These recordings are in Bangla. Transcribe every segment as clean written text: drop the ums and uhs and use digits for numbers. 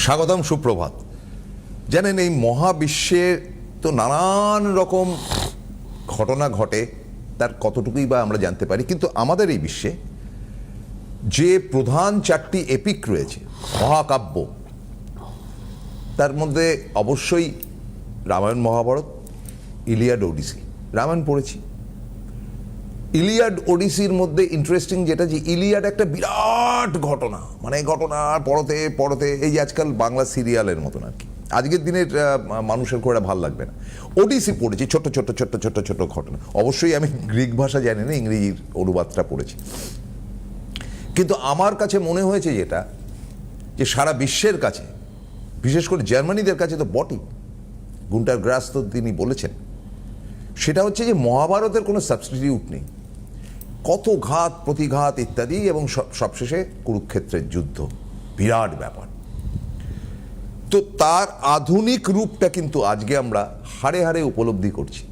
স্বাগতম, সুপ্রভাত। জানেন, এই মহাবিশ্বে তো নানান রকম ঘটনা ঘটে, তার কতটুকুই বা আমরা জানতে পারি, কিন্তু আমাদের এই বিশ্বে যে প্রধান চারটি এপিক রয়েছে, মহাকাব্য, তার মধ্যে অবশ্যই রামায়ণ, মহাভারত, ইলিয়াড, ওডিসি। রামায়ণ পড়েছি। ইলিয়াড ওডিসির মধ্যে ইন্টারেস্টিং যেটা, যে ইলিয়াড একটা বিরাট ঘটনা, মানে ঘটনার পরতে পরতে, এই যে আজকাল বাংলা সিরিয়ালের মতন আর কি, আজকের দিনের মানুষের খুব একটা ভালো লাগবে না। ওডিসি পড়েছি, ছোট্ট ছোট্ট ছোট্ট ছোট্ট ছোট্ট ঘটনা। অবশ্যই আমি গ্রিক ভাষা জানি না, ইংরেজির অনুবাদটা পড়েছি। কিন্তু আমার কাছে মনে হয়েছে যেটা, যে সারা বিশ্বের কাছে, বিশেষ করে জার্মানিদের কাছে তো বটেই, গুন্টার গ্রাস তো তিনি বলেছেন, সেটা হচ্ছে যে মহাভারতের কোনো সাবস্টিটিউট নেই। কত ঘাত প্রতিঘাত ইত্যাদি, এবং সবশেষে কুরুক্ষেত্রের যুদ্ধ, বিরাট ব্যাপার। তো তার আধুনিক রূপটা কিন্তু আজকে আমরা হাড়ে হাড়ে উপলব্ধি করছি।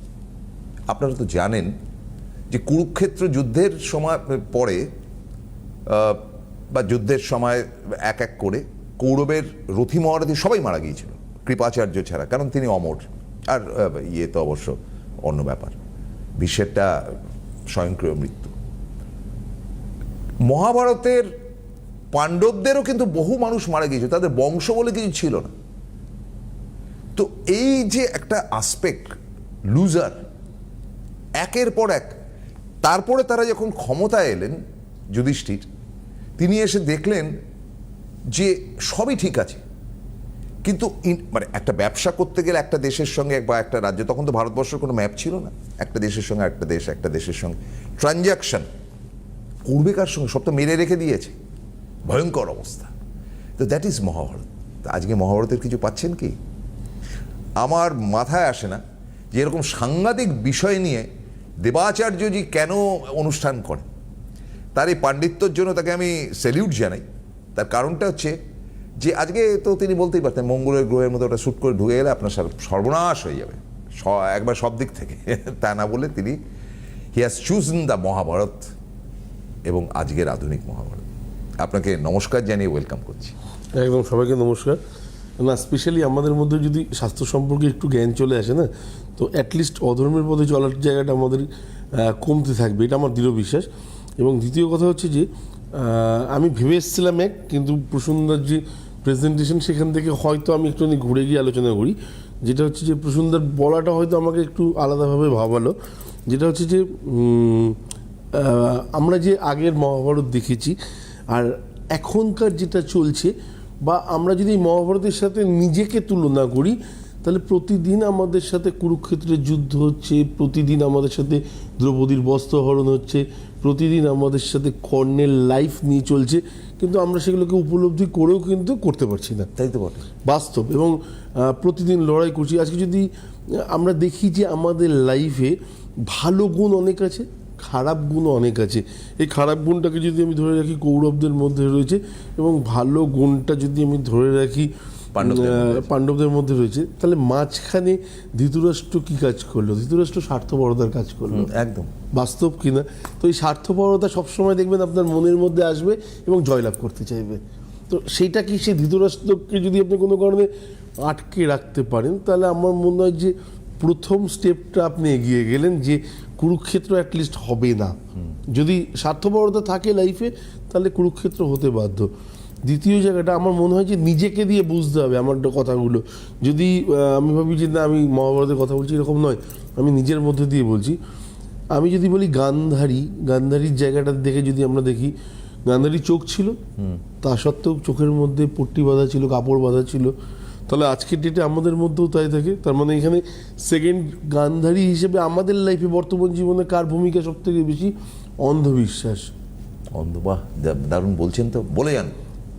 আপনারা তো জানেন যে কুরুক্ষেত্র যুদ্ধের সময় পরে বা যুদ্ধের সময় এক এক করে কৌরবের রথী মহারথী সবাই মারা গিয়েছিল, কৃপাচার্য ছাড়া, কারণ তিনি অমর। আর ইয়ে তো অবশ্য অন্য ব্যাপার, বিশ্বেরটা স্বয়ংক্রিয় মৃত্যু। মহাভারতের পাণ্ডবদেরও কিন্তু বহু মানুষ মারা গিয়েছিল, তাদের বংশ বলে কিছু ছিল না। তো এই যে একটা আসপেক্ট, লুজার, একের পর এক। তারপরে তারা যখন ক্ষমতায় এলেন, যুধিষ্ঠির, তিনি এসে দেখলেন যে সবই ঠিক আছে, কিন্তু মানে একটা ব্যবসা করতে গেলে একটা দেশের সঙ্গে বা একটা রাজ্য, তখন তো ভারতবর্ষের কোনো ম্যাপ ছিল না, একটা দেশের সঙ্গে একটা দেশ, একটা দেশের সঙ্গে ট্রানজাকশন করবে কার সঙ্গে, সব তো মেরে রেখে দিয়েছে, ভয়ঙ্কর অবস্থা। তো দ্যাট ইজ মহাভারত। আজকে মহাভারতের কিছু পাচ্ছেন কি? আমার মাথায় আসে না যে এরকম সাংঘাতিক বিষয় নিয়ে দেবাচার্যজি কেন অনুষ্ঠান করেন। তার এই পাণ্ডিত্যর জন্য তাকে আমি স্যালিউট জানাই। তার কারণটা হচ্ছে যে আজকে তো তিনি বলতেই পারতেন মঙ্গলের গ্রহের মধ্যে ওটা শ্যুট করে ঢুকে গেলে আপনার সর্বনাশ হয়ে যাবে একবার সব দিক থেকে। তা না বলে তিনি হি হ্যাজ চুজন দ্য মহাভারত, এবং আজকের আধুনিক মহাভারত। আপনাকে নমস্কার জানিয়ে ওয়েলকাম করছি। একদম, সবাইকে নমস্কার। না, স্পেশালি আমাদের মধ্যে যদি স্বাস্থ্য সম্পর্কে একটু জ্ঞান চলে আসে না, তো অ্যাটলিস্ট অধর্মের পথে চলার জায়গাটা আমাদের কমতে থাকবে, এটা আমার দৃঢ় বিশ্বাস। এবং দ্বিতীয় কথা হচ্ছে যে আমি ভেবে এসেছিলাম কিন্তু প্রসূনদার যে প্রেজেন্টেশন, সেখান থেকে হয়তো আমি একটুখানি ঘুরে গিয়ে আলোচনা করি, যেটা হচ্ছে যে প্রসূনদার বলাটা হয়তো আমাকে একটু আলাদাভাবে ভাবালো। যেটা হচ্ছে যে আমরা যে আগের মহাভারত দেখেছি আর এখনকার যেটা চলছে, বা আমরা যদি মহাভারতের সাথে নিজেকে তুলনা করি, তাহলে প্রতিদিন আমাদের সাথে কুরুক্ষেত্রের যুদ্ধ হচ্ছে, প্রতিদিন আমাদের সাথে দ্রৌপদীর বস্ত্রহরণ হচ্ছে, প্রতিদিন আমাদের সাথে কর্ণের লাইফ নিয়ে চলছে, কিন্তু আমরা সেগুলোকে উপলব্ধি করেও কিন্তু করতে পারছি না। তাই তো বটে, বাস্তব। এবং প্রতিদিন লড়াই করছি। আজকে যদি আমরা দেখি যে আমাদের লাইফে ভালো গুণ অনেক আছে, খারাপ গুণও অনেক আছে। এই খারাপ গুণটাকে যদি আমি ধরে রাখি কৌরবদের মধ্যে রয়েছে, এবং ভালো গুণটা যদি আমি ধরে রাখি পাণ্ডবদের মধ্যে রয়েছে, তাহলে মাঝখানে ধৃতরাষ্ট্র কি কাজ করলো? ধৃতরাষ্ট্র স্বার্থপরতার কাজ করলো। একদম বাস্তব কিনা? তো এই স্বার্থপরতা সবসময় দেখবেন আপনার মনের মধ্যে আসবে এবং জয়লাভ করতে চাইবে। তো সেইটা কি, সেই ধৃতরাষ্ট্রকে যদি আপনি কোনো কারণে আটকে রাখতে পারেন, তাহলে আমার মনে হয় যে প্রথম স্টেপটা আপনি এগিয়ে গেলেন, যে কুরুক্ষেত্র অ্যাটলিস্ট হবে না। যদি স্বার্থপরতা থাকে লাইফে, তাহলে কুরুক্ষেত্র হতে বাধ্য। দ্বিতীয় জায়গাটা আমার মনে হয় যে নিজেকে দিয়ে বুঝতে হবে আমার কথাগুলো। যদি আমি ভাবি যে না, আমি মহাভারতের কথা বলছি, এরকম নয়, আমি নিজের মধ্যে দিয়ে বলছি। আমি যদি বলি গান্ধারীর জায়গাটা দেখে যদি আমরা দেখি, গান্ধারীর চোখ ছিল, তা সত্ত্বেও চোখের মধ্যে পট্টি বাঁধা ছিল, কাপড় বাঁধা ছিল। তাহলে আজকের ডেটে আমাদের মধ্যেও তাই থাকে। তার মানে এখানে সেকেন্ড গান্ধারী হিসেবে আমাদের লাইফে বর্তমান জীবনে কার ভূমিকা সব থেকে বেশি? অন্ধবিশ্বাস। বাহ, দারুণ বলছেন তো, বলে যান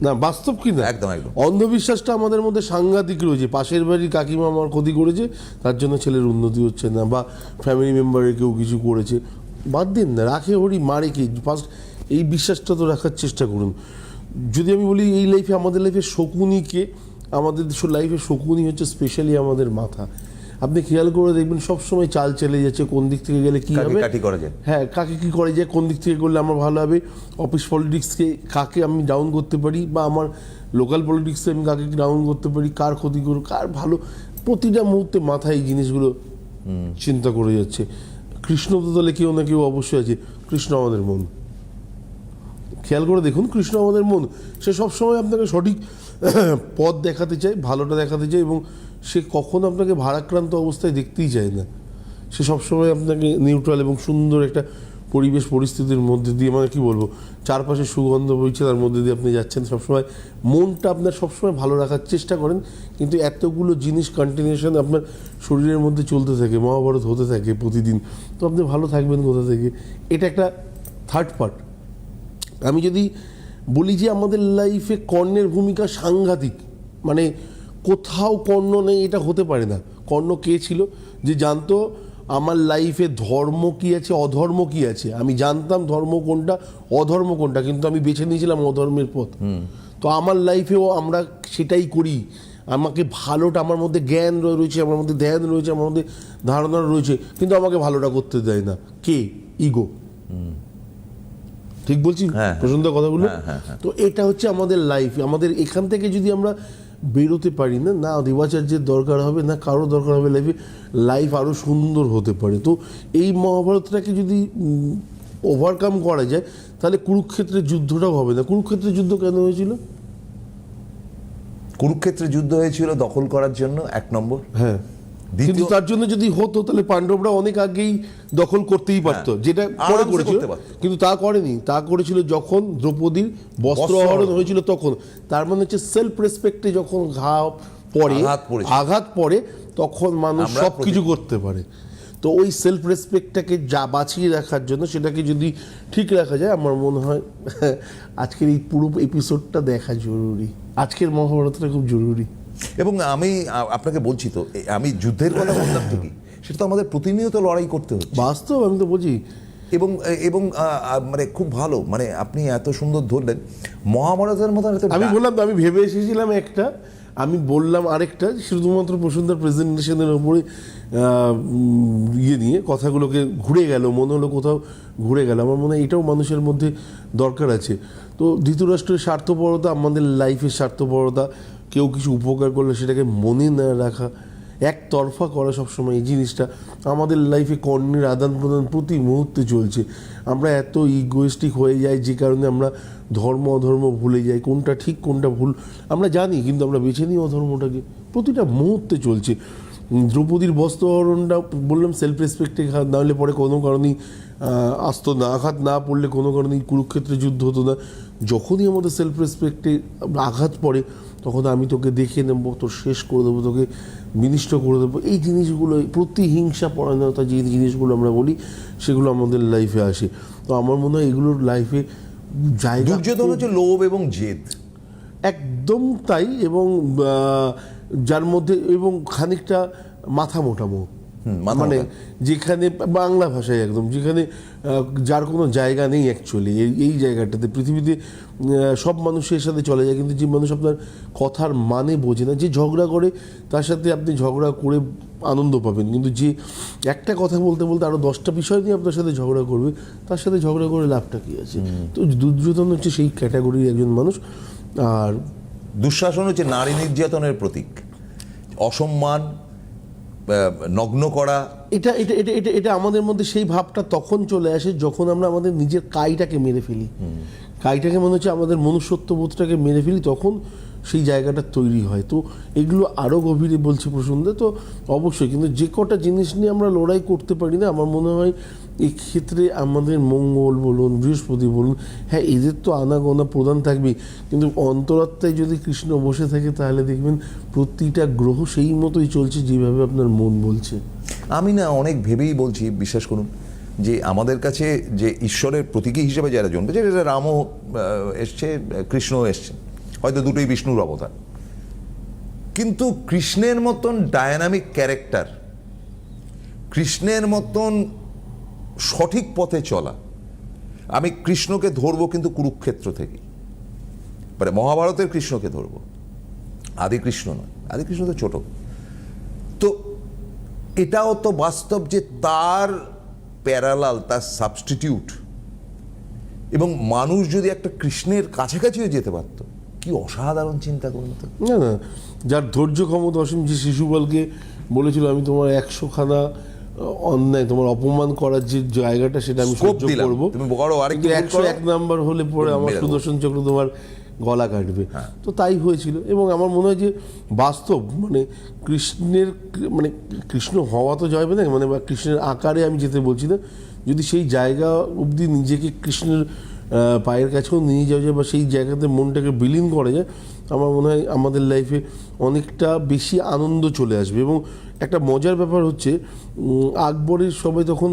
না, বাস্তব কি না? একদম একদম। অন্ধবিশ্বাসটা আমাদের মধ্যে সাংঘাতিক রয়েছে। পাশের বাড়ির কাকিমা আমার ক্ষতি করেছে, তার জন্য ছেলের উন্নতি হচ্ছে না, বা ফ্যামিলি মেম্বারের কেউ কিছু করেছে, বাদ দিন না, রাখে হরি মারে কি, ফার্স্ট এই বিশ্বাসটা তো রাখার চেষ্টা করুন। যদি আমি বলি এই লাইফে, আমাদের লাইফে শকুনিকে, আমাদের লাইফে শকুনি হচ্ছে স্পেশালি আমাদের মাথা। আপনি খেয়াল করে দেখবেন সবসময় চাল চলে যাচ্ছে, কোন দিক থেকে গেলে কি হবে, হ্যাঁ, কাকে কি করা যায়, কোন দিক থেকে করলে আমার ভালো হবে, অফিস পলিটিক্সকে কাকে আমি ডাউন করতে পারি, বা আমার লোকাল পলিটিক্সে আমি কাকে ডাউন করতে পারি, কার ক্ষতি করবো, কার ভালো, প্রতিটা মুহূর্তে মাথায় এই জিনিসগুলো চিন্তা করে যাচ্ছে। কৃষ্ণ তো তাহলে কেউ না কেউ অবশ্যই আছে। কৃষ্ণ আমাদের মন, খেয়াল করে দেখুন, কৃষ্ণ আমাদের মন। সে সবসময় আপনাকে সঠিক পথ দেখাতে চায়, ভালোটা দেখাতে চায়, এবং সে কখনো আপনাকে ভারাক্রান্ত অবস্থায় দেখতেই চায় না। সে সবসময় আপনাকে নিউট্রাল এবং সুন্দর একটা পরিবেশ পরিস্থিতির মধ্যে দিয়ে, মানে কি বলবো, চারপাশে সুগন্ধ বইছে, তার মধ্যে দিয়ে আপনি যাচ্ছেন, সবসময় মনটা আপনার সবসময় ভালো রাখার চেষ্টা করেন। কিন্তু এতগুলো জিনিস কন্টিনিউশন আপনার শরীরের মধ্যে চলতে থাকে, মহাভারত হতে থাকে প্রতিদিন, তো আপনি ভালো থাকবেন কোথা থেকে? এটা একটা থার্ড পার্ট। আমি যদি বলি যে আমাদের লাইফে কর্ণের ভূমিকা সাংঘাতিক, মানে কোথাও কর্ণ নেই এটা হতে পারে না। কর্ণ কে ছিল? যে জানতো আমার লাইফে ধর্ম কী আছে, অধর্ম কী আছে। আমি জানতাম ধর্ম কোনটা, অধর্ম কোনটা, কিন্তু আমি বেছে নিয়েছিলাম অধর্মের পথ। তো আমার লাইফেও আমরা সেটাই করি। আমাকে ভালোটা, আমার মধ্যে জ্ঞান রয়েছে, আমার মধ্যে ধ্যান রয়েছে, আমার মধ্যে ধারণা রয়েছে, কিন্তু আমাকে ভালোটা করতে দেয় না। কে? ইগো। ঠিক বলছি প্রশান্ত কথাগুলো? তো এটা হচ্ছে আমাদের লাইফ। আমাদের এখান থেকে যদি আমরা বেরোতে পারি না, না দেবাচার্যের দরকার হবে, না কারো দরকার হবে লাইফে, লাইফ আরও সুন্দর হতে পারে। তো এই মহাভারতটাকে যদি ওভারকাম করা যায়, তাহলে কুরুক্ষেত্রের যুদ্ধটাও হবে না। কুরুক্ষেত্রের যুদ্ধ কেন হয়েছিল? কুরুক্ষেত্রে যুদ্ধ হয়েছিল দখল করার জন্য, এক নম্বর। হ্যাঁ, কিন্তু তার জন্য যদি হতো তাহলে পাণ্ডবরা অনেক আগেই দখল করতেই পারতো, যেটা পরে করেছিল, কিন্তু তা করেনি। তা করেছিল যখন দ্রৌপদীর বস্ত্র হরণ হয়েছিল তখন। তার মানে হচ্ছে সেলফ রেসপেক্টে যখন আঘাত পড়ে তখন মানুষ সব কিছু করতে পারে। তো ওই সেলফ রেসপেক্টটাকে যা বাঁচিয়ে রাখার জন্য, সেটাকে যদি ঠিক রাখা যায়, আমার মনে হয় আজকের এই পুরো এপিসোডটা দেখা জরুরি। আজকের মহাভারতটা খুব জরুরি। এবং আমি আপনাকে বলছি, তো আমি যুদ্ধের কথা বললাম ঠিকই, সেটা তো আমাদের প্রতিনিয়ত লড়াই করতে হচ্ছে, বাস্তব। আমি তো বুঝি। এবং এবং মানে খুব ভালো, মানে আপনি এত সুন্দর ধরলেন মহাভারতের মতো। আমি বললাম, আমি ভেবে এসেছিলাম একটা, আমি বললাম আরেকটা, শুধুমাত্র প্রসন্নতার প্রেজেন্টেশনের ওপরে নিয়ে কথাগুলোকে ঘুরে গেল, মনে হলো কোথাও ঘুরে গেল। আমার মনে হয় এটাও মানুষের মধ্যে দরকার আছে। তো ধৃতরাষ্ট্রের স্বার্থপরতা, আমাদের লাইফের স্বার্থপরতা, কেউ কিছু উপকার করলে সেটাকে মনে না রাখা, একতরফা করা সবসময়, এই জিনিসটা আমাদের লাইফে কর্ণের আদান প্রদান প্রতি মুহূর্তে চলছে। আমরা এত ইগোয়েস্টিক হয়ে যাই, যে কারণে আমরা ধর্ম অধর্ম ভুলে যাই, কোনটা ঠিক কোনটা ভুল আমরা জানি, কিন্তু আমরা বেছে নিই অধর্মটাকে। প্রতিটা মুহূর্তে চলছে। দ্রৌপদীর বস্ত্রহরণটা বললাম সেলফ রেসপেক্টে না হলে পরে কোনো কারণেই আসতো না, আঘাত না পড়লে কোনো কারণেই কুরুক্ষেত্রে যুদ্ধ হতো না। যখনই আমাদের সেলফ রেসপেক্টে আঘাত পড়ে, তখন আমি তোকে দেখে নেবো, তোর শেষ করে দেবো, তোকে বিনিষ্ট করে দেবো। এই জিনিসগুলো, প্রতিহিংসা পরায়ণতা যে জিনিসগুলো আমরা বলি, সেগুলো আমাদের লাইফে আসে। তো আমার মনে হয় এগুলোর লাইফে জায়গা, দুর্যোধন হচ্ছে লোভ এবং জেদ, একদম তাই। এবং যার মধ্যে এবং খানিকটা মাথা মোটামো, মানে যেখানে বাংলা ভাষায় একদম, যেখানে যার কোনো জায়গা নেই অ্যাকচুয়ালি এই জায়গাটাতে। পৃথিবীতে সব মানুষের সাথে চলে যায়, কিন্তু যে মানুষ আপনার কথার মানে বোঝে না, যে ঝগড়া করে, তার সাথে আপনি ঝগড়া করে আনন্দ পাবেন, কিন্তু যে একটা কথা বলতে বলতে আরও 10টা বিষয় নিয়ে আপনার সাথে ঝগড়া করবে, তার সাথে ঝগড়া করে লাভটা কী আছে? তো দুর্যোধন হচ্ছে সেই ক্যাটাগরির একজন মানুষ। আর দুঃশাসন হচ্ছে নারী নির্যাতনের প্রতীক, অসম্মান, নগ্ন করা। এটা এটা এটা এটা এটা আমাদের মধ্যে সেই ভাবটা তখন চলে আসে যখন আমরা আমাদের নিজের কাইটাকে মেরে ফেলি। কাইটাকে মনে হচ্ছে আমাদের মনুষ্যত্ববোধটাকে মেরে ফেলি, তখন সেই জায়গাটা তৈরি হয়। তো এগুলো আরও গভীরে বলছে প্রসঙ্গে, তো অবশ্যই। কিন্তু যে কটা জিনিস নিয়ে আমরা লড়াই করতে পারি না, আমার মনে হয় এক্ষেত্রে আমাদের মঙ্গল বলুন, বৃহস্পতি বলুন, হ্যাঁ এদের তো আনাগোনা প্রধান থাকবেই, কিন্তু অন্তরাত্মায় যদি কৃষ্ণ বসে থাকে, তাহলে দেখবেন প্রতিটা গ্রহ সেই মতোই চলছে যেভাবে আপনার মন বলছে। আমি না অনেক ভেবেই বলছি, বিশ্বাস করুন, যে আমাদের কাছে যে ঈশ্বরের প্রতীকী হিসেবে যারা জন্মে, যে রামও এসছে, কৃষ্ণও এসছে, হয়তো দুটোই বিষ্ণুর অবতার, কিন্তু কৃষ্ণের মতন ডায়নামিক ক্যারেক্টার, কৃষ্ণের মতন সঠিক পথে চলা, আমি কৃষ্ণকে ধরবো কিন্তু কুরুক্ষেত্র থেকে, মানে মহাভারতের কৃষ্ণকে ধরবো, আদি কৃষ্ণ নয়। আদি কৃষ্ণ তো ছোট। তো এটাও তো বাস্তব যে তার প্যারালাল, তার সাবস্টিটিউট, এবং মানুষ যদি একটা কৃষ্ণের কাছাকাছিও যেতে পারত, কি অসাধারণ চিন্তা করুন তো। না না, যার ধৈর্য ক্ষমতা অসীম, যে শিশুপালকে বলেছিল আমি তোমার 100খানা অন্যায়, তোমার অপমান করার যে জায়গাটা সেটা আমি Scope সহ্য দিলাম, করবো, তুমি করো, আরেকটু ভুল করো, 101 নাম্বার হলে পরে আমার মেরে দেবো। সুদর্শন চক্র তোমার গলা কাটবে। তো তাই হয়েছিল। এবং আমার মনে হয় যে বাস্তব মানে কৃষ্ণের মানে কৃষ্ণ হওয়া তো যাবে না, মানে বা কৃষ্ণের আকারে আমি যেতে বলছি না, যদি সেই জায়গা অবধি নিজেকে কৃষ্ণের পায়ের কাছেও নিয়ে যাওয়া যায় বা সেই জায়গাতে মনটাকে বিলীন করা যায়, আমার মনে হয় আমাদের লাইফে অনেকটা বেশি আনন্দ চলে আসবে। এবং একটা মজার ব্যাপার হচ্ছে আকবরের সবাই তখন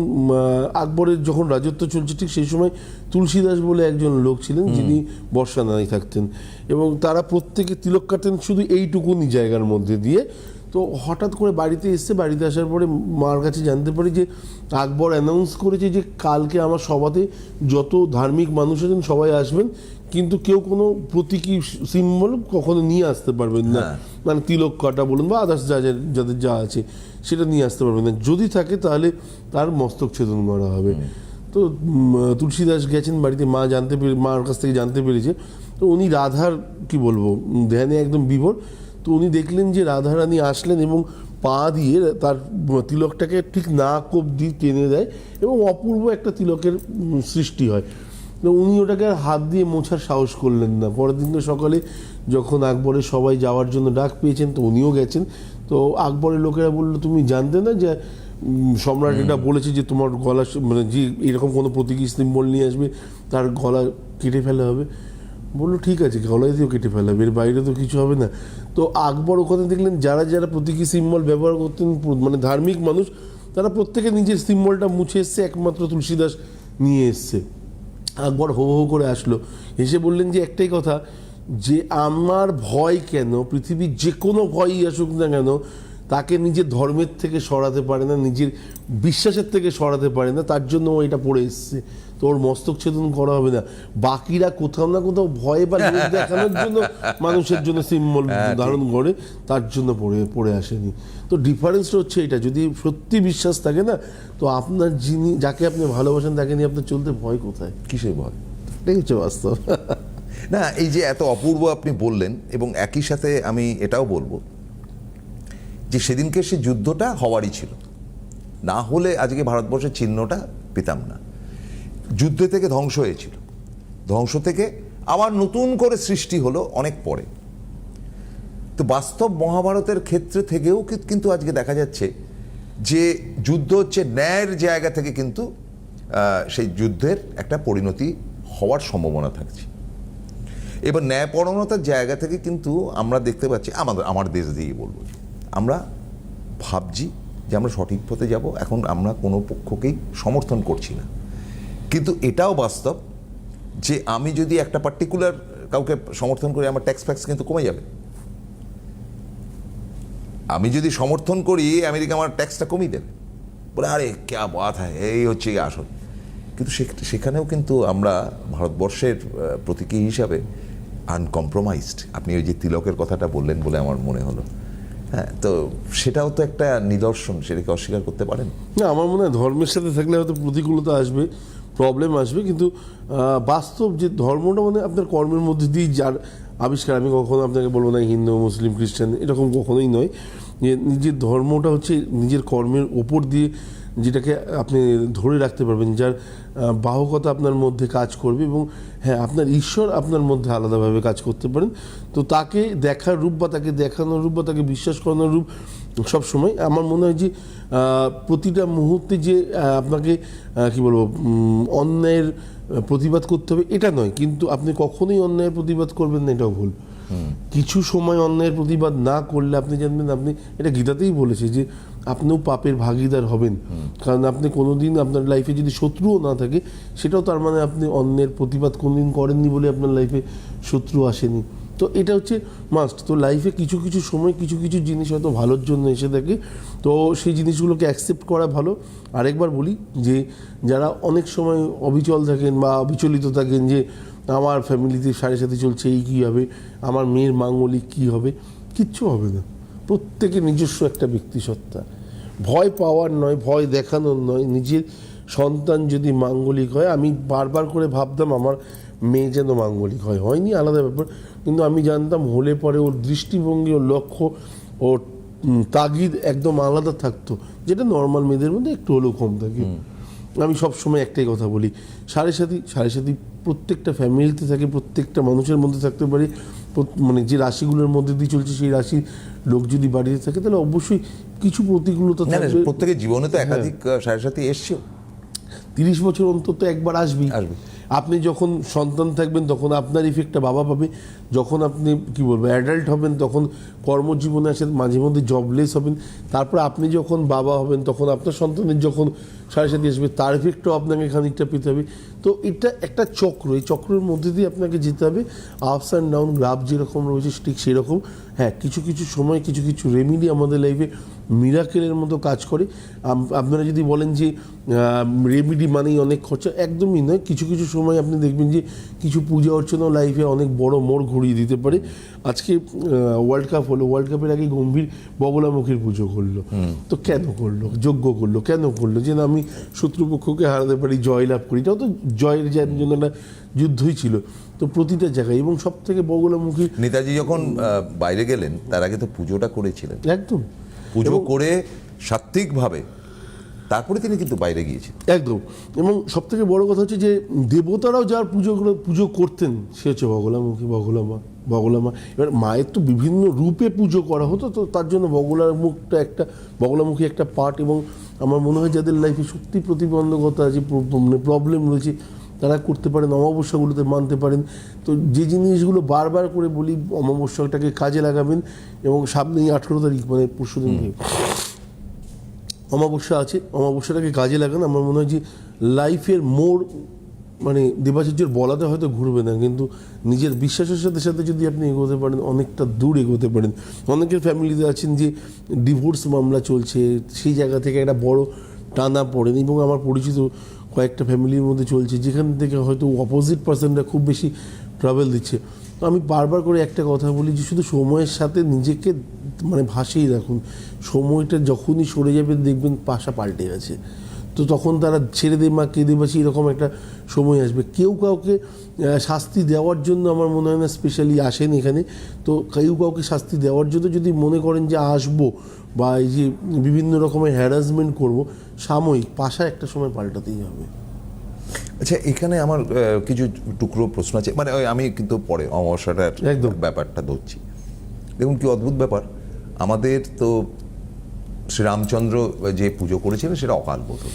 আকবরের যখন রাজত্ব চলছে ঠিক সেই সময় তুলসীদাস বলে একজন লোক ছিলেন যিনি বর্ষানায় থাকতেন, এবং তারা প্রত্যেকে তিলক কাটেন শুধু এইটুকুনি জায়গার মধ্যে দিয়ে। তো হঠাৎ করে বাড়িতে এসছে, বাড়িতে আসার পরে মার কাছে জানতে পারি যে আকবর অ্যানাউন্স করেছে যে কালকে আমার সভাতে যত ধার্মিক মানুষ আছেন সবাই আসবেন, কিন্তু কেউ কোনো প্রতীকী সিম্বল কখনো নিয়ে আসতে পারবেন না, মানে তিলক কাটা বলুন বা আদার্স যাদের যা আছে সেটা নিয়ে আসতে পারবেন না, যদি থাকে তাহলে তার মস্তক ছেদন করা হবে। তো তুলসীদাস গেছেন বাড়িতে, মা জানতে পেরে, মার কাছ থেকে জানতে পেরেছে। তো উনি রাধার কি বলবো ধ্যানে একদম বিভোর। তো উনি দেখলেন যে রাধারানী আসলেন এবং পা দিয়ে তার তিলকটাকে ঠিক নাক অবধি টেনে দেয় এবং অপূর্ব একটা তিলকের সৃষ্টি হয়। তো উনি ওটাকে আর হাত দিয়ে মোছার সাহস করলেন না। পরের দিন সকালে যখন আকবরের সবাই যাওয়ার জন্য ডাক পেয়েছেন, তো উনিও গেছেন। তো আকবরের লোকেরা বললো তুমি জানতে না যে সম্রাট এটা বলেছে যে তোমার গলা মানে যে এরকম কোনো প্রতীকী সিম্বল নিয়ে আসবে তার গলা কেটে ফেলা হবে। বললো ঠিক আছে, গলায় দিয়েও কেটে ফেলা হবে, এর বাইরে তো কিছু হবে না। তো আকবর ওখানে দেখলেন যারা যারা প্রতীকী সিম্বল ব্যবহার করতেন মানে ধার্মিক মানুষ, তারা প্রত্যেকে নিজের সিম্বলটা মুছে এসছে, একমাত্র তুলসীদাস নিয়ে এসছে। আকবর হো হো করে আসলো, এসে বললেন যে একটাই কথা, যে আমার ভয় কেন, পৃথিবীর যে কোনো ভয়ই আসুক না কেন, তাকে নিজের ধর্মের থেকে সরাতে পারে না, নিজের বিশ্বাসের থেকে সরাতে পারে না, তার জন্য ও এটা পড়ে এসছে। তো ওর মস্তক ছেদন করা হবে না। বাকিরা কোথাও না কোথাও ভয় বা লোক দেখানোর জন্য মানুষের জন্য সিম্বল ধারণ করে, তার জন্য পড়ে আসেনি। তো ডিফারেন্সটা হচ্ছে এটা, যদি সত্যি বিশ্বাস থাকে না, তো আপনার যিনি যাকে আপনি ভালোবাসেন তাকে নিয়ে আপনার চলতে ভয় কোথায়, কিসের ভয়? এটাই হচ্ছে বাস্তব। না, এই যে এত অপূর্ব আপনি বললেন, এবং একই সাথে আমি এটাও বলবো যে সেদিনকে সে যুদ্ধটা হওয়ারই ছিল, না হলে আজকে ভারতবর্ষের চিহ্নটা পেতাম না। যুদ্ধ থেকে ধ্বংস হয়েছিল, ধ্বংস থেকে আবার নতুন করে সৃষ্টি হলো অনেক পরে। তো বাস্তব মহাভারতের ক্ষেত্রে থেকেও কিন্তু আজকে দেখা যাচ্ছে যে যুদ্ধ হচ্ছে ন্যায়ের জায়গা থেকে, কিন্তু সেই যুদ্ধের একটা পরিণতি হওয়ার সম্ভাবনা থাকছে। এবার ন্যায়পরায়ণতার জায়গা থেকে কিন্তু আমরা দেখতে পাচ্ছি, আমার দেশ দিয়ে বলবো, আমরা ভাবছি যে আমরা সঠিক পথে যাব। এখন আমরা কোনো পক্ষকেই সমর্থন করছি না, কিন্তু এটাও বাস্তব যে আমি যদি একটা পার্টিকুলার কাউকে সমর্থন করি, আমার ট্যাক্স ফ্যাক্স কিন্তু কমে যাবে। আমি যদি সমর্থন করি, আমেরিকা আমার ট্যাক্সটা কমিয়ে দেবে, বলে আরে ক্যা বাত হ্যায়, এই হচ্ছে আসল। কিন্তু সেখানেও কিন্তু আমরা ভারতবর্ষের প্রতীকী হিসাবে আনকম্প্রোমাইজড। আপনি ওই যে তিলকের কথাটা বললেন বলে আমার মনে হলো, হ্যাঁ, তো সেটাও তো একটা নিদর্শন, সেটাকে অস্বীকার করতে পারেন না। আমার মনে হয় ধর্মের সাথে থাকলে হয়তো প্রতিকূলতা আসবে, প্রবলেম আসবে, কিন্তু বাস্তব যে ধর্মটা মানে আপনার কর্মের মধ্যে দিয়ে যার আবিষ্কার। আমি কখনো আপনাকে বলবো না হিন্দু মুসলিম খ্রিস্টান এরকম কখনোই নয়, যে নিজের ধর্মটা হচ্ছে নিজের কর্মের ওপর দিয়ে যেটাকে আপনি ধরে রাখতে পারবেন, যার বাহকতা আপনার মধ্যে কাজ করবে। এবং হ্যাঁ, আপনার ঈশ্বর আপনার মধ্যে আলাদাভাবে কাজ করতে পারেন। তো তাকে দেখার রূপ বা তাকে দেখানোর রূপ বা তাকে বিশ্বাস করানোর রূপ সব সময় আমার মনে হয় যে প্রতিটা মুহূর্তে যে আপনাকে কি বলবো অন্যায়ের প্রতিবাদ করতে হবে এটা নয়, কিন্তু আপনি কখনোই অন্যায়ের প্রতিবাদ করবেন না, এটাও ভুল। কিছু সময় অন্যায়ের প্রতিবাদ না করলে আপনি জানবেন, আপনি এটা গীতাতেই বলেছে যে আপনিও পাপের ভাগিদার হবেন। কারণ আপনি কোনোদিন আপনার লাইফে যদি শত্রুও না থাকে, সেটাও তার মানে আপনি অন্যের প্রতিবাদ কোনোদিন করেননি বলে আপনার লাইফে শত্রু আসেনি। তো এটা হচ্ছে মাস্ট। তো লাইফে কিছু কিছু সময় কিছু কিছু জিনিস হয়তো ভালোর জন্য এসে থাকে, তো সেই জিনিসগুলোকে অ্যাকসেপ্ট করা ভালো। আরেকবার বলি যে যারা অনেক সময় অবিচল থাকেন বা অবিচলিত থাকেন যে আমার ফ্যামিলিতে সাড়ে সাথে চলছে, এই কী হবে, আমার মেয়ের মাঙ্গলিক কী হবে, কিচ্ছু হবে না। প্রত্যেকের নিজস্ব একটা ব্যক্তিসত্তা, ভয় পাওয়ার নয়, ভয় দেখানোর নয়। নিজের সন্তান যদি মাঙ্গলিক হয়, আমি বারবার করে ভাবতাম আমার মেয়ে যেন মাঙ্গলিক হয়, হয়নি আলাদা ব্যাপার, কিন্তু আমি জানতাম হলে পরে ওর দৃষ্টিভঙ্গি, ওর লক্ষ্য, ওর তাগিদ একদম আলাদা থাকতো, যেটা নর্মাল মেয়েদের মধ্যে একটু হলেও কম থাকে। আমি সবসময় একটাই কথা বলি, সাড়ে সাথী প্রত্যেকটা ফ্যামিলিতে থাকে, প্রত্যেকটা মানুষের মধ্যে থাকতে পারে। মানে যে রাশিগুলোর মধ্যে দিয়ে চলছে সেই রাশির লোক যদি বাড়িতে থাকে তাহলে অবশ্যই কিছু প্রতিকূলতা না, না, থাকবে। প্রত্যেকের জীবনে তো একাধিক সাড়ে সাথী এসছে। 30 বছর অন্তত একবার আসবেই। আপনি যখন সন্তান থাকবেন তখন আপনার ইফেক্টটা বাবা পাবে, যখন আপনি কি বলবো অ্যাডাল্ট হবেন তখন কর্মজীবনে আসেন, মাঝে মধ্যে জবলেস হবেন, তারপর আপনি যখন বাবা হবেন তখন আপনার সন্তানের যখন সাড়ে সাথে আসবে তার ইফেক্টও আপনাকে খানিকটা পেতে হবে। তো এটা একটা চক্র, এই চক্রের মধ্যে দিয়ে আপনাকে যেতে হবে। আপস অ্যান্ড ডাউন, গ্রাফ যেরকম রয়েছে ঠিক সেরকম। হ্যাঁ, কিছু কিছু সময় কিছু কিছু রেমিডি আমাদের লাইফে মিরাকেলের মতো কাজ করে। আপনারা যদি বলেন যে রেমিডি মানেই অনেক খরচা, একদমই নয়। কিছু কিছু সময় আপনি দেখবেন যে কিছু পূজা অর্চনাও লাইফে অনেক বড় মোড় ঘুরিয়ে দিতে পারে। আজকে ওয়ার্ল্ড কাপ হলো, ওয়ার্ল্ড কাপের আগে গম্ভীর বগলামুখীর পুজো করলো। তো কেন করলো? যজ্ঞ করলো, কেন করলো? যে না আমি শত্রুপক্ষকে হারাতে পারি, জয় লাভ করি। এটাও তো জয়ের জন্য একটা যুদ্ধই ছিল। তো প্রতিটা জায়গায়, এবং সব থেকে বগলামুখী নেতাজি যখন বাইরে গেলেন তার আগে তো পুজোটা করেছিলেন, একদম পুজো করে সাত্ত্বিকভাবে তারপরে তিনি কিন্তু বাইরে গিয়েছিলেন। একদম। এবং সব থেকে বড় কথা হচ্ছে যে দেবতারাও যার পুজো করতেন সে হচ্ছে বগলামুখী, বগলামা। এবার মায়ের তো বিভিন্ন রূপে পুজো করা হতো, তো তার জন্য বগলামুখী একটা পার্ট। এবং আমার মনে হয় যাদের লাইফে সত্যি প্রতিবন্ধকতা আছে, মানে প্রবলেম রয়েছে, তারা করতে পারেন, অমাবস্যাগুলোতে মানতে পারেন। তো যে জিনিসগুলো বারবার করে বলি, অমাবস্যাটাকে কাজে লাগাবেন। এবং সামনেই 18 তারিখ মানে পরশুদিন অমাবস্যা আছে, অমাবস্যাটাকে কাজে লাগান। আমার মনে হয় যে লাইফের মোড় মানে দেবাচার্যের বলাতে হয়তো ঘুরবে না, কিন্তু নিজের বিশ্বাসের সাথে সাথে যদি আপনি এগোতে পারেন অনেকটা দূর এগোতে পারেন। অনেকের ফ্যামিলিতে আছেন যে ডিভোর্স মামলা চলছে, সেই জায়গা থেকে একটা বড় টানা পড়েন। এবং আমার পরিচিত কয়েকটা ফ্যামিলির মধ্যে চলছে যেখান থেকে হয়তো অপোজিট পার্সনরা খুব বেশি ট্রাভেল দিচ্ছে। তো আমি বারবার করে একটা কথা বলি যে শুধু সময়ের সাথে নিজেকে মানে ভাসিয়ে রাখুন। সময়টা যখনই সরে যাবে দেখবেন পাশা পাল্টে গেছে, তো তখন তারা ছেড়ে দে মা কেঁদে বাসি, এরকম একটা সময় আসবে। কেউ কাউকে শাস্তি দেওয়ার জন্য আমার মনে হয় না স্পেশালি আসেন এখানে। তো কেউ কাউকে শাস্তি দেওয়ার জন্য যদি মনে করেন যে আসবো বা এই যে বিভিন্ন রকমের হ্যারাসমেন্ট করব, সাময়িক পাশা একটা সময় পাল্টাতেই হবে। আচ্ছা, এখানে আমার কিছু টুকরো প্রশ্ন আছে, মানে ওই আমি কিন্তু পরে অমাবস্যাটার একদম ব্যাপারটা ধরছি। দেখুন কি অদ্ভুত ব্যাপার, আমাদের তো শ্রীরামচন্দ্র যে পুজো করেছিলেন সেটা অকাল বোধন,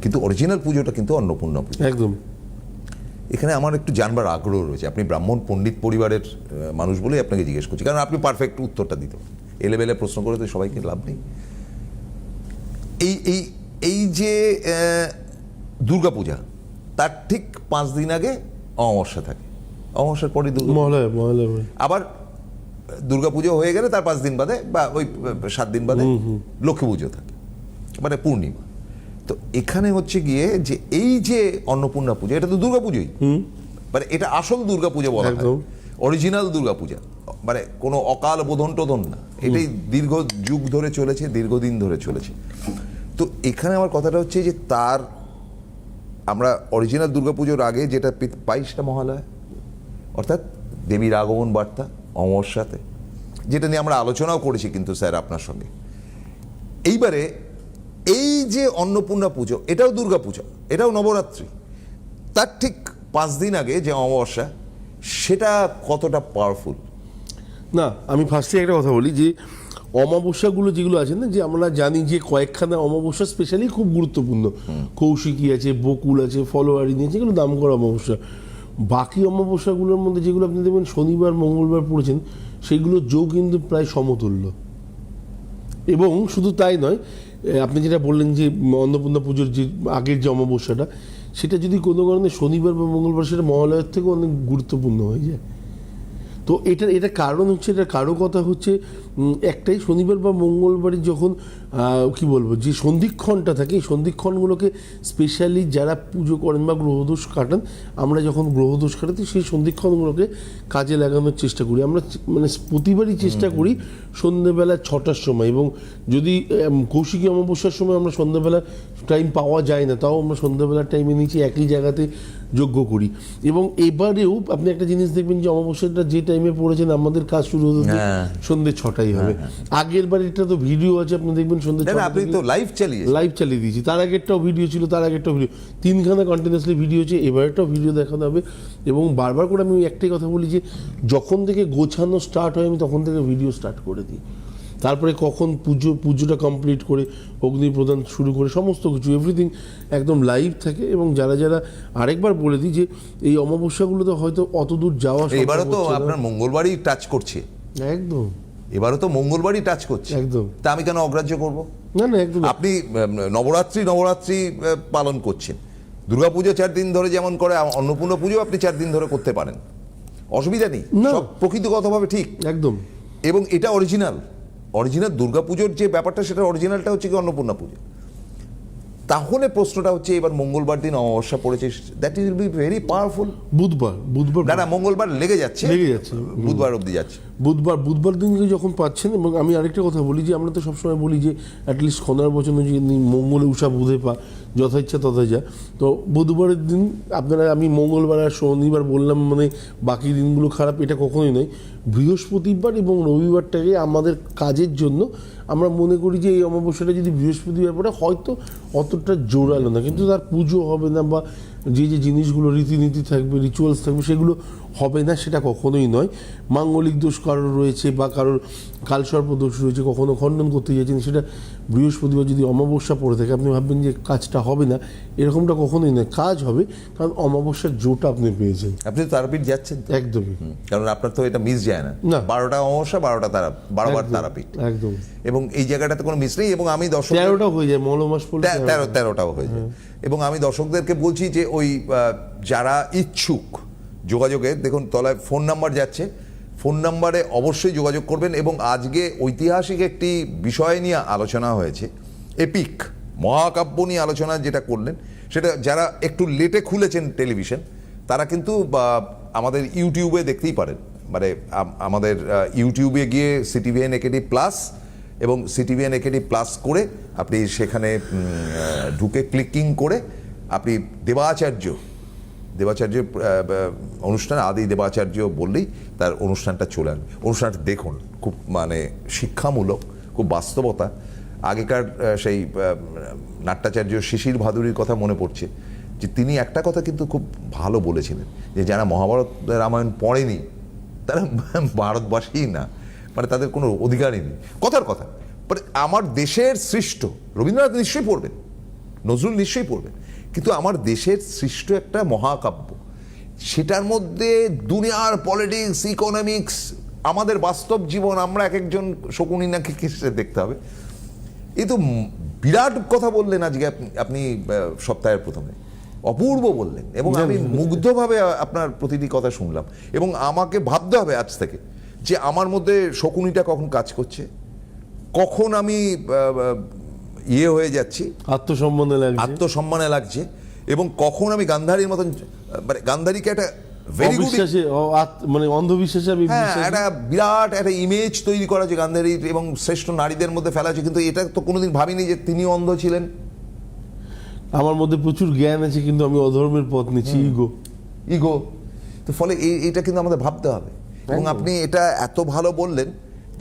কিন্তু অরিজিনাল পুজোটা কিন্তু অন্নপূর্ণা পুজো। একদম। এখানে আমার একটু জানবার আগ্রহ রয়েছে। আপনি ব্রাহ্মণ পণ্ডিত পরিবারের মানুষ বলেই আপনাকে জিজ্ঞেস করছি, কারণ আপনি পারফেক্ট উত্তরটা দিতে পারেন। এলেবেলে প্রশ্ন করে তো সবাইকে লাভ নেই। এই যে দুর্গাপূজা, তার ঠিক 5 দিন আগে অমাবস্যা থাকে, অমাবস্যার পরে মহালয়া। আবার দুর্গাপুজো হয়ে গেলে তার 5 দিন বাদে বা ওই 7 দিন বাদে লক্ষ্মী পুজো থাকে, মানে পূর্ণিমা। তো এখানে হচ্ছে গিয়ে যে এই যে অন্নপূর্ণা পুজো, এটা তো দুর্গাপুজোই, মানে এটা আসল দুর্গাপূজা বলা হয়, অরিজিনাল দুর্গাপূজা, মানে কোনো অকাল বোধন টোধন না। এটাই দীর্ঘ যুগ ধরে চলেছে, দীর্ঘদিন ধরে চলেছে। তো এখানে আমার কথাটা হচ্ছে যে তার আমরা অরিজিনাল দুর্গাপুজোর আগে যেটা পাই সেটা মহালয়া, অর্থাৎ দেবীর আগমন বার্তা অমাবস্যাতে, যেটা নিয়ে আমরা আলোচনাও করেছি কিন্তু স্যার আপনার সঙ্গে। এইবারে এই যে অন্নপূর্ণা পুজো, এটাও দুর্গা পুজো, এটাও নবরাত্রি, তার ঠিক 5 দিন আগে যে অমাবস্যা, সেটা কতটা পাওয়ারফুল? না, আমি ফার্স্টে একটা কথা বলি যে অমাবস্যাগুলো যেগুলো আছে না, যে আমরা জানি যে কয়েকখানা অমাবস্যা স্পেশালি খুব গুরুত্বপূর্ণ। কৌশিকী আছে, বকুল আছে, ফলোয়ারিনী আছে, যেগুলো দাম করা অমাবস্যা। বাকি অমাবস্যাগুলোর মধ্যে যেগুলো আপনি দেখবেন শনিবার মঙ্গলবার পড়েছেন, সেগুলো যোগ কিন্তু প্রায় সমতুল্য। এবং শুধু তাই নয়, আপনি যেটা বললেন যে অন্নপূর্ণা পুজোর যে আগের যে অমাবস্যাটা, সেটা যদি কোনো কারণে শনিবার বা মঙ্গলবার, সেটা মহালয়ার থেকেও অনেক গুরুত্বপূর্ণ হয়ে যায়। তো এটা কারণ হচ্ছে, এটা কারো কথা হচ্ছে একটাই, শনিবার বা মঙ্গলবারই যখন কি বলবো, যে সন্ধিক্ষণটা থাকে এই সন্ধিক্ষণগুলোকে স্পেশালি যারা পুজো করেন বা গ্রহদোষ কাটান, আমরা যখন গ্রহদোষ কাটাতে সেই সন্ধিক্ষণগুলোকে কাজে লাগানোর চেষ্টা করি। আমরা মানে প্রতিবারই চেষ্টা করি সন্ধ্যেবেলা 6টার সময়, এবং যদি কৌশিকী অমাবস্যার সময় আমরা সন্ধ্যেবেলা টাইম পাওয়া যায় না, তাও আমরা সন্ধ্যেবেলার টাইমে নিচে একই জায়গাতে যজ্ঞ করি। এবং এবারেও আপনি একটা জিনিস দেখবেন যে অমাবস্যাটা যে টাইমে পড়েছেন আমাদের কাজ শুরু হতে সন্ধ্যে 6টাই হবে। আগের বারেরটা তো ভিডিও আছে, আপনি দেখবেন সন্ধ্যে 6টা আপনি তো লাইভ চালিয়ে দিয়েছি, তার আগেরটাও ভিডিও ছিল, তার আগেরটাও ভিডিও, 3খানা কন্টিনিউয়াসলি ভিডিও আছে, এবারেরটাও ভিডিও দেখাতে হবে। এবং বারবার করে আমি একটাই কথা বলি যে যখন থেকে গোছানো স্টার্ট হয় আমি তখন থেকে ভিডিও স্টার্ট করে দিই। তারপরে কখন পুজোটা কমপ্লিট করে অগ্নি প্রদান শুরু করে সমস্ত কিছু এভরিথিং একদম লাইভ থাকে। এবং যারা যারা আরেকবার বলে দিই যে এই অমাবস্যাগুলোতে হয়তো অত দূর যাওয়া এবারও তো আপনার মঙ্গলবারই টাচ করছে, একদম এবারও তো মঙ্গলবারই টাচ করছে, একদম। তা আমি কেন অগ্রাহ্য করব? না একদম। আপনি নবরাত্রি পালন করছেন, দুর্গাপুজো 4 দিন ধরে যেমন করে, অন্নপূর্ণা পুজো আপনি 4 দিন ধরে করতে পারেন, অসুবিধা নেই, সব প্রকৃতিগতভাবে ঠিক একদম। এবং এটা অরিজিনাল দুর্গাপুজোর যে ব্যাপারটা, সেটা অরিজিনালটা হচ্ছে কি অন্নপূর্ণা পুজো। তাহলে প্রশ্নটা হচ্ছে এবার মঙ্গলবার দিন অমাবস্যা পড়েছে, that will be very powerful. বুধবার না মঙ্গলবার লেগে যাচ্ছে, বুধবার অবধি যাচ্ছে, বুধবার দিনকে যখন পাচ্ছেন। এবং আমি আরেকটা কথা বলি যে আমরা তো সবসময় বলি যে অ্যাটলিস্ট খনার বচন যে মঙ্গলে উষা বুধে পা, যথা ইচ্ছা তথা যা। তো বুধবারের দিন আপনারা, আমি মঙ্গলবার আর শনিবার বললাম মানে বাকি দিনগুলো খারাপ, এটা কখনোই নয়। বৃহস্পতিবার এবং রবিবারটাকে আমাদের কাজের জন্য আমরা মনে করি যে এই অমাবস্যাটা যদি বৃহস্পতিবার পড়ে হয়তো অতটা জোরালো না, কিন্তু তার পুজো হবে না বা যে জিনিসগুলো রীতিনীতি থাকবে, রিচুয়ালস থাকবে, সেগুলো হবে না, সেটা কখনোই নয়। মাঙ্গলিক দোষ কারোর রয়েছে বা কারোর কালসর্প দোষ রয়েছে, কখনো খণ্ডন করতে যাচ্ছেন, সেটা বৃহস্পতিবার যদি অমাবস্যা পড়ে থাকে আপনি ভাববেন যে কাজটা হবে না, এরকমটা কখনোই নয়, কাজ হবে, কারণ অমাবস্যার জোটা আপনি পেয়েছেন। আপনি তো তারাপীঠ যাচ্ছেন তো? একদমই, কারণ আপনার তো এটা মিস যায় না, 12টা অমাবস্যা 12বার তারাপীঠ, একদম। এবং এই জায়গাটাতে কোনো মিস নেই। এবং আমি 13টাও হয়ে যায়, মৌলমাস পড়লে 13টাও হয়ে যায়। এবং আমি দর্শকদেরকে বলছি যে ওই যারা ইচ্ছুক যোগাযোগের, দেখুন তলায় ফোন নাম্বার যাচ্ছে, ফোন নাম্বারে অবশ্যই যোগাযোগ করবেন। এবং আজকে ঐতিহাসিক একটি বিষয় নিয়ে আলোচনা হয়েছে, এপিক মহাকাব্য নিয়ে আলোচনা যেটা করলেন, সেটা যারা একটু লেটে খুলেছেন টেলিভিশন, তারা কিন্তু আমাদের ইউটিউবে দেখতেই পারেন। মানে আমাদের ইউটিউবে গিয়ে সিটিভিএন একেডি প্লাস এবং সিটিভিএন একেডি প্লাস করে আপনি সেখানে ঢুকে ক্লিকিং করে আপনি দেবাচার্যের অনুষ্ঠান, আদি দেবাচার্য বললেই তার অনুষ্ঠানটা চলে আসবে। অনুষ্ঠানটা দেখুন, খুব মানে শিক্ষামূলক, খুব বাস্তবতা। আগেকার সেই নাট্যাচার্য শিশির ভাদুরীর কথা মনে পড়ছে, যে তিনি একটা কথা কিন্তু খুব ভালো বলেছিলেন, যে যারা মহাভারত রামায়ণ পড়েনি তারা ভারতবাসীই না, মানে তাদের কোনো অধিকারই নেই। কথার কথা, বাট আমার দেশের সৃষ্ট, রবীন্দ্রনাথ নিশ্চয়ই পড়বেন, নজরুল নিশ্চয়ই পড়বেন, কিন্তু আমার দেশের সৃষ্ট একটা মহাকাব্য, সেটার মধ্যে দুনিয়ার পলিটিক্স, ইকোনমিক্স, আমাদের বাস্তব জীবন, আমরা এক একজন শকুনি নাকি কিসে দেখতে হবে। এই তো বিরাট কথা বললেন আজকে আপনি সপ্তাহের প্রথমে, অপূর্ব বললেন, এবং আমি মুগ্ধভাবে আপনার প্রতিটি কথা শুনলাম। এবং আমাকে ভাবতে হবে আজ থেকে যে আমার মধ্যে শকুনিটা কখন কাজ করছে, কখন আমি ইয়ে হয়ে যাচ্ছি, আত্মসম্মানে লাগছে, এবং কখন আমি গান্ধারীর মতন, মানে গান্ধারীকে একটা ভেরি গুড, মানে অন্ধবিশ্বাসে একটা বিরাট একটা ইমেজ তৈরি করা যে গান্ধারীর এবং শ্রেষ্ঠ নারীদের মধ্যে ফেলা আছে, কিন্তু এটা তো কোনোদিন ভাবিনি যে তিনি অন্ধ ছিলেন। আমার মধ্যে প্রচুর জ্ঞান আছে, কিন্তু আমি অধর্মের পথ নিচ্ছি, ইগো। তো ফলে এটা কিন্তু আমাদের ভাবতে হবে। এবং আপনি এটা এত ভালো বললেন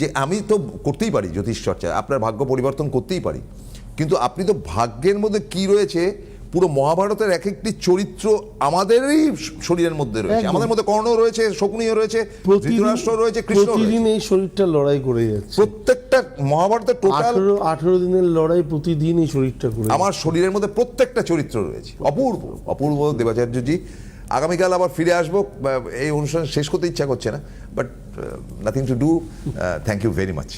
যে আমি তো করতেই পারি জ্যোতিষ চর্চা, আপনার ভাগ্য পরিবর্তন করতেই পারি, কিন্তু আপনি তো ভাগ্যের মধ্যে কি রয়েছে, পুরো মহাভারতের এক একটি চরিত্র আমাদেরই শরীরের মধ্যে রয়েছে, আমাদের মধ্যে কর্ণ রয়েছে, শকুনিও রয়েছে, ধৃতরাষ্ট্র রয়েছে, কৃষ্ণ রয়েছে। প্রতিদিন এই শরীরটা লড়াই করে যাচ্ছে, প্রত্যেকটা মহাভারতের টোটাল 18 দিনের লড়াই, প্রতিদিন এই শরীরটা করে, আমার শরীরের মধ্যে প্রত্যেকটা চরিত্র রয়েছে। অপূর্ব দেবাচার্যজি। আগামীকাল আবার ফিরে আসবো, এই অনুষ্ঠান শেষ করতে ইচ্ছা করছে না, but nothing to do. Thank you very much.